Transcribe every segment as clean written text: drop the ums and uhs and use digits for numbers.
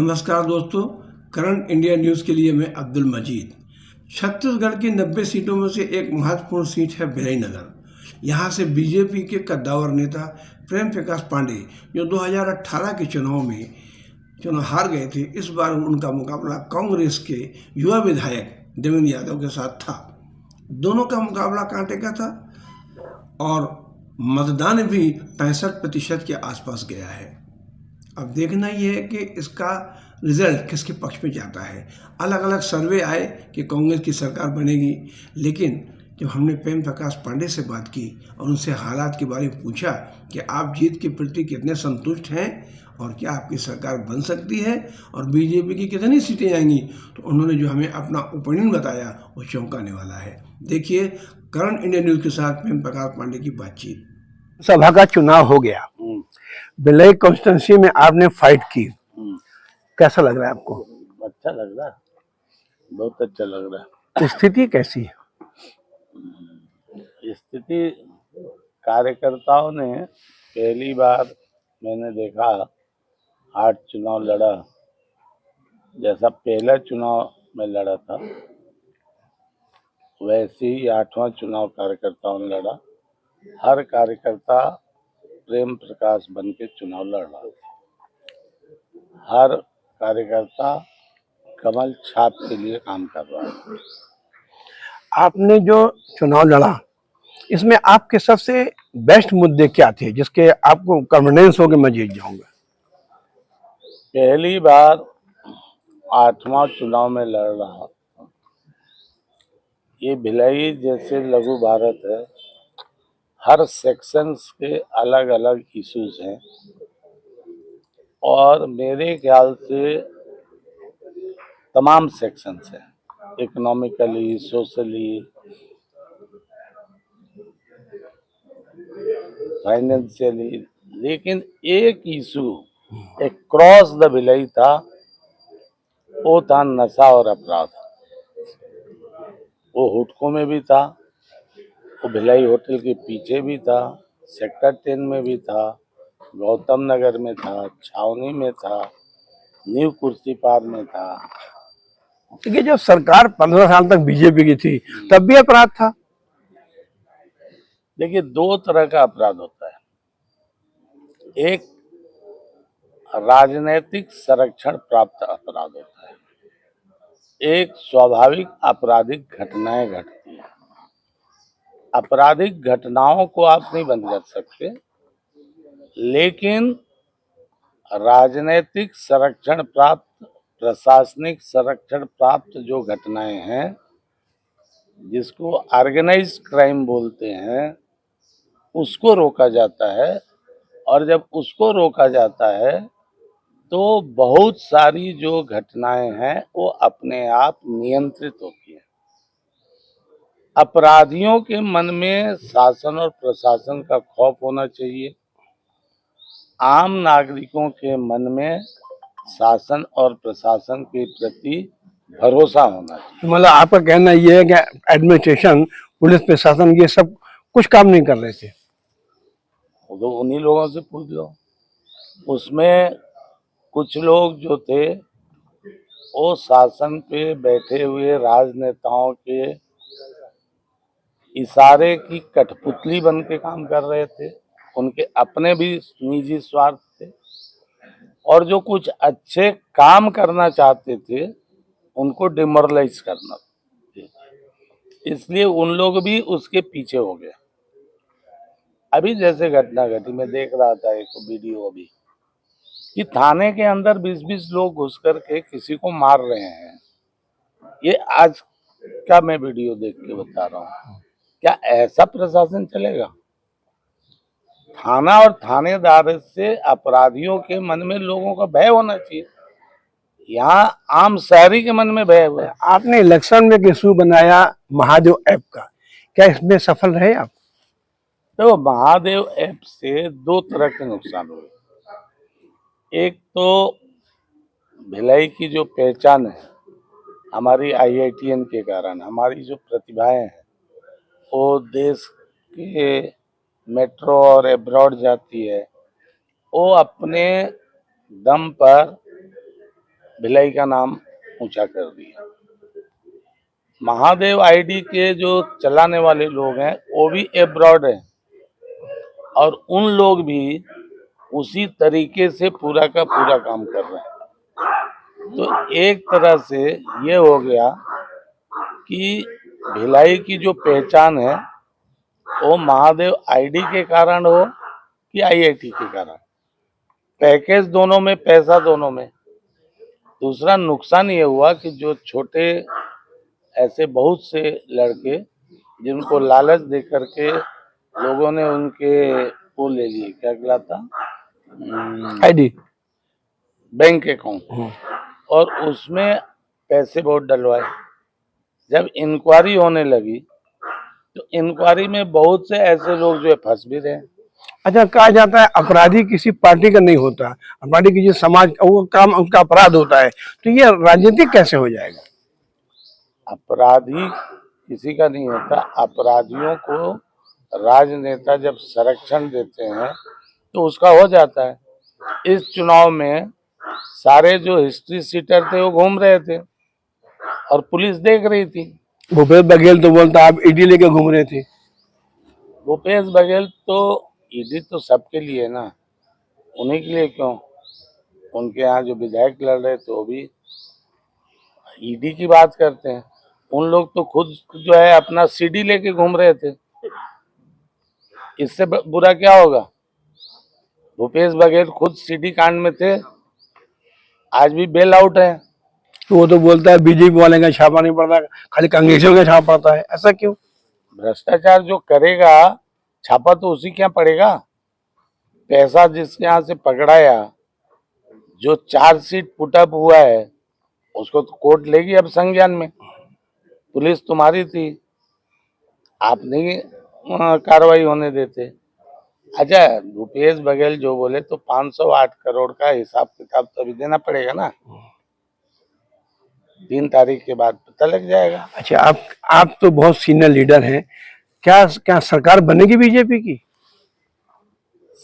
नमस्कार दोस्तों, current India news के लिए मैं अब्दुल मजीद। छत्तीसगढ़ की 90 सीटों में से एक महत्वपूर्ण सीट है भिलाई नगर। यहाँ से बीजेपी के कद्दावर नेता प्रेम प्रकाश पांडे, जो 2018 के चुनाव में हार गए थे, इस बार उनका मुकाबला कांग्रेस के युवा विधायक देवेंद्र यादव के साथ था। दोनों का मुकाबला कांटे का था और मतदान भी 65% के आसपास गया है। अब देखना ये है कि इसका रिजल्ट किसके पक्ष में जाता है। अलग अलग सर्वे आए कि कांग्रेस की सरकार बनेगी, लेकिन जब हमने प्रेम प्रकाश पांडे से बात की और उनसे हालात के बारे में पूछा कि आप जीत के प्रति कितने संतुष्ट हैं और क्या आपकी सरकार बन सकती है और बीजेपी की कितनी सीटें आएंगी, तो उन्होंने जो हमें अपना ओपिनियन बताया वो चौंकाने वाला है। देखिए करंट इंडिया न्यूज़ के साथ प्रेम प्रकाश पांडे की बातचीत। सभा का चुनाव हो गया, भिलाई कॉन्स्टिट्यूंसी में आपने फाइट की, कैसा लग रहा है आपको? अच्छा लग रहा है, बहुत अच्छा लग रहा है। स्थिति कैसी है? स्थिति कार्यकर्ताओं ने पहली बार मैंने देखा 8 चुनाव लड़ा, जैसा पहला चुनाव में लड़ा था वैसे ही 8वां चुनाव कार्यकर्ताओं ने लड़ा। हर कार्यकर्ता प्रेम प्रकाश बन के चुनाव लड़ रहा था। हर कार्यकर्ता कमल छाप के लिए काम कर रहा है। आपने जो चुनाव लड़ा, इसमें आपके सबसे बेस्ट मुद्दे क्या थे जिसके आपको कॉन्फिडेंस हो कि मैं जीत जाऊंगा? पहली बार 8वां चुनाव में लड़ रहा। ये भिलाई जैसे लघु भारत है, हर सेक्शंस के अलग अलग इश्यूज हैं और मेरे ख्याल से तमाम सेक्शंस हैं, इकोनॉमिकली, सोशली, फाइनेंशियली, लेकिन एक इशू क्रॉस द भिलाई था, वो था नशा और अपराध। वो हुडको में भी था, वो भिलाई होटल के पीछे भी था, सेक्टर 10 में भी था, गौतम नगर में था, छावनी में था, न्यू कुर्सी पार में था। देखिए, जब सरकार 15 साल तक बीजेपी की थी तब भी अपराध था। देखिए, 2 तरह का अपराध होता है। एक राजनीतिक संरक्षण प्राप्त अपराध होता है, एक स्वाभाविक आपराधिक घटनाएं घटती हैं। आपराधिक घटनाओं को आप नहीं बंद कर सकते, लेकिन राजनीतिक संरक्षण प्राप्त, प्रशासनिक संरक्षण प्राप्त जो घटनाएं हैं, जिसको ऑर्गेनाइज्ड क्राइम बोलते हैं, उसको रोका जाता है। और जब उसको रोका जाता है तो बहुत सारी जो घटनाएं हैं वो अपने आप नियंत्रित होती हैं। अपराधियों के मन में शासन और प्रशासन का खौफ होना चाहिए, आम नागरिकों के मन में शासन और प्रशासन के प्रति भरोसा होना चाहिए। मतलब आपका कहना यह है कि एडमिनिस्ट्रेशन, पुलिस प्रशासन ये सब कुछ काम नहीं कर रहे थे? तो उन्हीं लोगों से पूछ लो। उसमें कुछ लोग जो थे वो शासन पे बैठे हुए राजनेताओं के इशारे की कठपुतली बन के काम कर रहे थे। उनके अपने भी निजी स्वार्थ थे और जो कुछ अच्छे काम करना चाहते थे उनको डिमोरलाइज करना, इसलिए उन लोग भी उसके पीछे हो गए। अभी जैसे घटना घटी, मैं देख रहा था एक वीडियो अभी कि थाने के अंदर 20-20 लोग घुस करके किसी को मार रहे हैं। ये आज का मैं वीडियो देख के बता रहा हूँ। क्या ऐसा प्रशासन चलेगा? थाना और थानेदार से अपराधियों के मन में लोगों का भय होना चाहिए। यहाँ आम शहरी के मन में भय हुआ। आपने इलेक्शन में एक इशू बनाया महादेव ऐप का, क्या इसमें सफल रहे आप? तो महादेव ऐप से 2 तरह के नुकसान हुए। एक तो भिलाई की जो पहचान है हमारी IITN के कारण, हमारी जो प्रतिभाएं हैं वो देश के मेट्रो और एब्रॉड जाती है, वो अपने दम पर भिलाई का नाम ऊंचा कर दिया। महादेव आईडी के जो चलाने वाले लोग हैं वो भी एब्रॉड हैं और उन लोग भी उसी तरीके से पूरा का पूरा काम कर रहे हैं। तो एक तरह से ये हो गया कि भिलाई की जो पहचान है वो महादेव आईडी के कारण हो कि आईआईटी के कारण, पैकेज दोनों में, पैसा दोनों में। दूसरा नुकसान ये हुआ कि जो छोटे ऐसे बहुत से लड़के जिनको लालच दे करके लोगों ने उनके वो ले लिए, क्या कहलाता, आईडी, बैंक अकाउंट, और उसमें पैसे बहुत डलवाए। जब इंक्वायरी होने लगी तो इंक्वायरी में बहुत से ऐसे लोग जो है फंस भी रहे। अच्छा, कहा जाता है अपराधी किसी पार्टी का नहीं होता, अपराधी किसी समाज वो काम उनका अपराध होता है, तो ये राजनीतिक कैसे हो जाएगा? अपराधी किसी का नहीं होता। अपराधियों को राजनेता जब संरक्षण देते हैं तो उसका हो जाता है। इस चुनाव में सारे जो हिस्ट्री सीटर थे वो घूम रहे थे और पुलिस देख रही थी। भूपेश बघेल तो बोलता आप ईडी लेके घूम रहे थे। भूपेश बघेल तो ईडी तो सबके लिए ना, उन्हीं के लिए क्यों? उनके यहाँ जो विधायक लड़ रहे थे वो भी ईडी की बात करते हैं। उन लोग तो खुद जो है अपना सीडी लेके घूम रहे थे। इससे बुरा क्या होगा? भूपेश बघेल खुद सीडी कांड में थे, आज भी बेल आउट है। तो वो तो बोलता है बीजेपी वाले का छापा नहीं पड़ता, खाली कांग्रेसियों का छापा पड़ता है, ऐसा क्यों? भ्रष्टाचार जो करेगा छापा तो उसी के यहाँ पड़ेगा। पैसा जिसके यहाँ से पकड़ाया, जो चार्जशीट पुटअप हुआ है, उसको तो कोर्ट लेगी अब संज्ञान में। पुलिस तुम्हारी थी, आप नहीं कार्रवाई होने देते। अच्छा, भूपेश बघेल जो बोले तो 508 करोड़ का हिसाब किताब तो अभी देना पड़ेगा ना, 3 तारीख के बाद पता लग जाएगा। अच्छा, आप तो बहुत सीनियर लीडर हैं, क्या सरकार बनेगी बीजेपी की?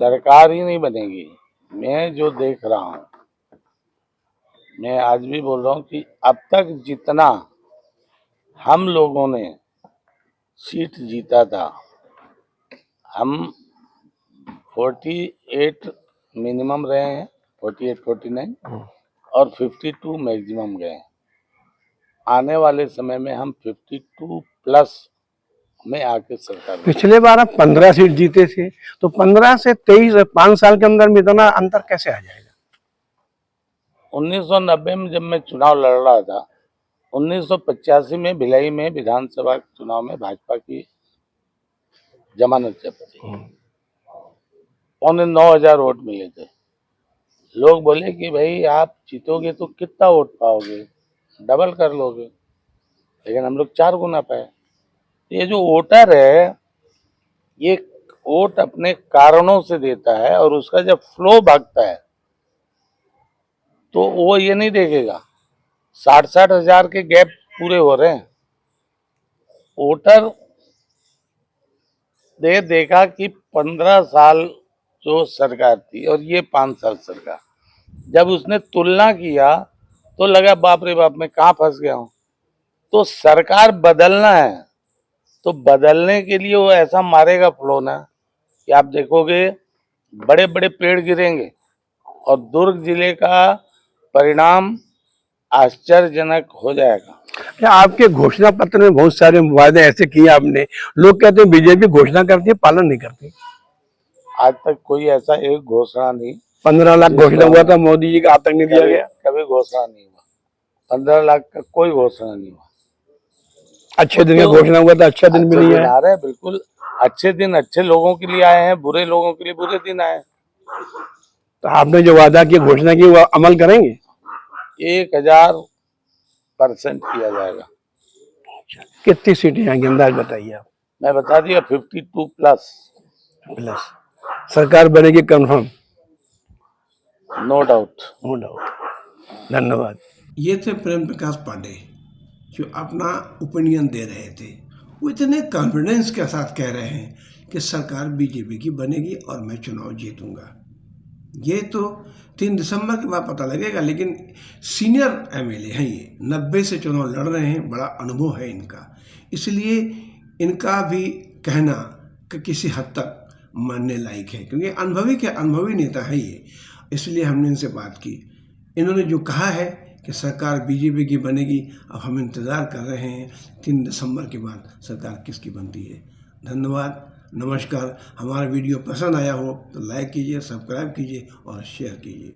सरकार ही नहीं बनेगी। मैं जो देख रहा हूँ, मैं आज भी बोल रहा हूँ कि अब तक जितना हम लोगों ने सीट जीता था, हम 48 मिनिमम रहे हैं, 48, 49 और 52 मैक्सिमम गए। आने वाले समय में हम 52 प्लस में आके सरकार। पिछले बार आप 15 सीट जीते थे, तो 15 से 23 5 साल के अंदर में इतना अंतर कैसे आ जाएगा? 1990 में जब मैं चुनाव लड़ रहा था, 1985 में भिलाई में विधानसभा चुनाव में भाजपा की जमानत जब्त थी, 9,500 वोट मिले थे। लोग बोले कि भाई आप जीतोगे तो कितना वोट पाओगे, डबल कर लोगे, लेकिन हम लोग 4 गुना पाए। ये जो वोटर है, ये वोट अपने कारणों से देता है और उसका जब फ्लो भागता है तो वो ये नहीं देखेगा 60-60 हजार के गैप पूरे हो रहे हैं। वोटर ने देखा कि 15 साल जो सरकार थी और ये 5 साल सरकार, जब उसने तुलना किया तो लगा बाप रे बाप, मैं कहाँ फंस गया हूँ। तो सरकार बदलना है तो बदलने के लिए वो ऐसा मारेगा फ्लो ना कि आप देखोगे बड़े बड़े पेड़ गिरेंगे और दुर्ग जिले का परिणाम आश्चर्यजनक हो जाएगा। आपके घोषणा पत्र में बहुत सारे वादे ऐसे किए आपने, लोग कहते हैं बीजेपी घोषणा करती है, पालन नहीं करती। आज तक कोई ऐसा एक घोषणा नहीं। 15 लाख घोषणा हुआ था मोदी जी का, आज तक नहीं दिया गया। कभी घोषणा नहीं हुआ। 15 लाख का कोई घोषणा नहीं हुआ। अच्छे दिन का घोषणा हुआ था, अच्छा दिन भी नहीं आ रहा है। बिल्कुल अच्छे दिन अच्छे लोगों के लिए आए हैं, बुरे लोगों के लिए बुरे दिन आए। तो आपने जो वादा किया, घोषणा की, वो अमल करेंगे? 1000% किया जाएगा। कितनी सीटें आएंगी अंदाज बताइए आप? मैं बता दिया 52 प्लस। सरकार बनेगी confirm? No doubt. No doubt. धन्यवाद। ये थे प्रेम प्रकाश पांडे जो अपना ओपिनियन दे रहे थे। वो इतने कॉन्फिडेंस के साथ कह रहे हैं कि सरकार बीजेपी की बनेगी और मैं चुनाव जीतूंगा। ये तो 3 दिसंबर के बाद पता लगेगा, लेकिन सीनियर एमएलए हैं ये, 90 से चुनाव लड़ रहे हैं, बड़ा अनुभव है इनका, इसलिए इनका भी कहना कि किसी हद तक मानने लायक है, क्योंकि अनुभवी नेता है ये, इसलिए हमने इनसे बात की। इन्होंने जो कहा है कि सरकार बीजेपी की बनेगी, अब हम इंतज़ार कर रहे हैं 3 दिसंबर के बाद सरकार किसकी बनती है। धन्यवाद, नमस्कार। हमारा वीडियो पसंद आया हो तो लाइक कीजिए, सब्सक्राइब कीजिए और शेयर कीजिए।